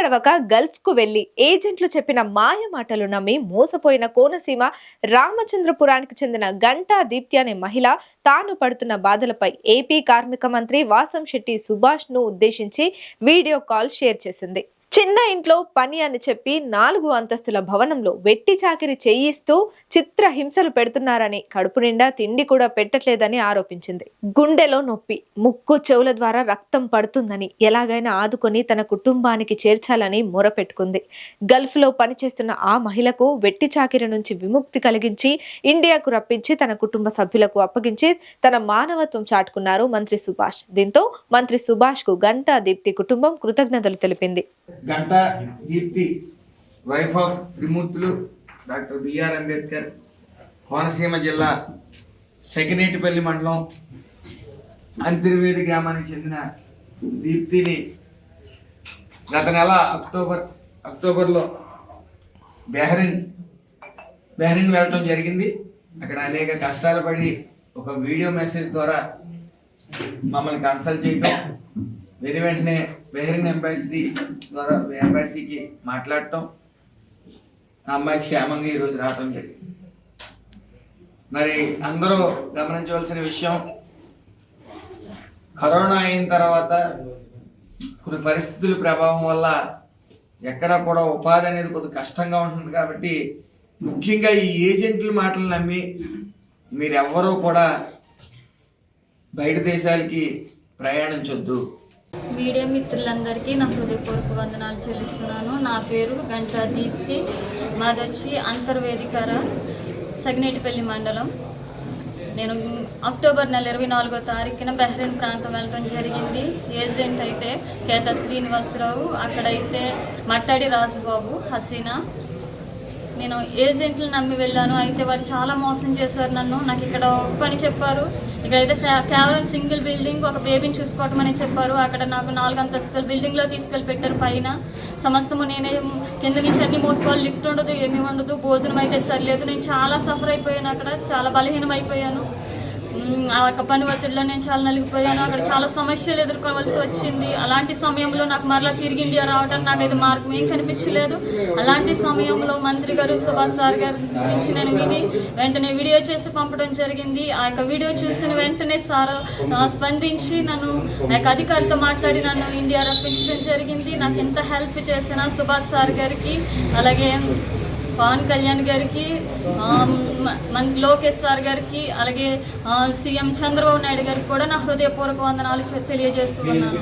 నడవక గల్ఫ్కు వెళ్లి ఏజెంట్లు చెప్పిన మాయ మాటలు నమ్మి మోసపోయిన కోనసీమ రామచంద్రపురానికి చెందిన గంటా దీప్తి అనే మహిళ తాను పడుతున్న బాధలపై ఏపీ కార్మిక మంత్రి వాసంశెట్టి సుభాష్ ను ఉద్దేశించి వీడియో కాల్ షేర్ చేసింది. చిన్న ఇంట్లో పని అని చెప్పి 4 అంతస్తుల భవనంలో వెట్టి చాకిరి చేయిస్తూ చిత్ర హింసలు పెడుతున్నారని, కడుపు నిండా తిండి కూడా పెట్టట్లేదని ఆరోపించింది. గుండెలో నొప్పి, ముక్కు చెవుల ద్వారా రక్తం పడుతుందని, ఎలాగైనా ఆదుకొని తన కుటుంబానికి చేర్చాలని మొరపెట్టుకుంది. గల్ఫ్ లో పనిచేస్తున్న ఆ మహిళకు వెట్టి చాకిరి నుంచి విముక్తి కలిగించి ఇండియాకు రప్పించి తన కుటుంబ సభ్యులకు అప్పగించి తన మానవత్వం చాటుకున్నారు మంత్రి సుభాష్. దీంతో మంత్రి సుభాష్ కు గంటా దీప్తి కుటుంబం కృతజ్ఞతలు తెలిపింది. Ganta Deepti wife of Trimurthulu doctor BR Ambedkar, Konaseema జిల్లా సెకినేటిపల్లి మండలం అంతర్వేది గ్రామానికి చెందిన దీప్తిని గత నెల అక్టోబర్లో బెహ్రెయిన్ వెళ్ళటం జరిగింది. అక్కడ అనేక కష్టాలు పడి ఒక వీడియో మెసేజ్ ద్వారా మమ్మల్ని కన్సల్ట్ చేయటం, వెంటనే బెహ్రెయిన్ ఎంబాసీకి మాట్లాడటం, ఆ అమ్మాయి క్షేమంగా ఈరోజు రావటం జరిగింది. మరి అందరూ గమనించవలసిన విషయం, కరోనా అయిన తర్వాత కొన్ని పరిస్థితుల ప్రభావం వల్ల ఎక్కడా కూడా ఉపాధి అనేది కొద్దిగా కష్టంగా ఉంటుంది. కాబట్టి ముఖ్యంగా ఈ ఏజెంట్ల మాటలు నమ్మి మీరెవ్వరూ కూడా బయట దేశాలకి ప్రయాణించొద్దు. మీడియా మిత్రులందరికీ నా హృదయపూర్వక వందనాలు చెల్లిస్తున్నాను. నా పేరు గంటా దీప్తి, మాదొచ్చి అంతర్వేదికర, సెకినేటిపల్లి మండలం. నేను అక్టోబర్ నెల 24వ తారీఖున బెహ్రెయిన్ ప్రాంతం వెళ్ళడం జరిగింది. ఏజెంట్ అయితే కేత శ్రీనివాసరావు, అక్కడైతే మట్టాడి రాజుబాబు, హసీనా. నేను ఏజెంట్లు నమ్మి వెళ్ళాను. అయితే వారు చాలా మోసం చేశారు నన్ను. నాకు ఇక్కడ పని చెప్పారు, ఇక్కడైతే కేవలం సింగిల్ బిల్డింగ్, ఒక బేబీని చూసుకోవటం అని చెప్పారు. అక్కడ నాకు 4 అంతస్తుల బిల్డింగ్లో తీసుకెళ్ళి పెట్టారు. పైన సమస్తము నేనే, కింద నుంచి అన్ని మోసుకోవాలి, లిఫ్ట్ ఉండదు, ఏమీ ఉండదు, భోజనం అయితే సరిలేదు. నేను చాలా సఫర్ అయిపోయాను, అక్కడ చాలా బలహీనం అయిపోయాను. ఆ యొక్క పని ఒత్తిడిలో నేను చాలా నలిగిపోయాను. అక్కడ చాలా సమస్యలు ఎదుర్కోవాల్సి వచ్చింది. అలాంటి సమయంలో నాకు మరలా తిరిగి ఇండియా రావడానికి నాకైతే మార్గం ఏం కనిపించలేదు. అలాంటి సమయంలో మంత్రి గారు సుభాష్ సార్ గారి గురించి నేను విని వెంటనే వీడియో చేసి పంపడం జరిగింది. ఆ యొక్క వీడియో చూసిన వెంటనే సార్ స్పందించి నన్ను ఆ యొక్క అధికారితో మాట్లాడి నన్ను ఇండియా రప్పించడం జరిగింది. నాకు ఎంత హెల్ప్ చేసిన సుభాష్ సార్ గారికి, అలాగే పవన్ కళ్యాణ్ గారికి, లోకేష్ సార్ గారికి, అలాగే సీఎం చంద్రబాబు నాయుడు గారికి కూడా నా హృదయపూర్వక వందనాలు తెలియజేస్తూ ఉన్నాను.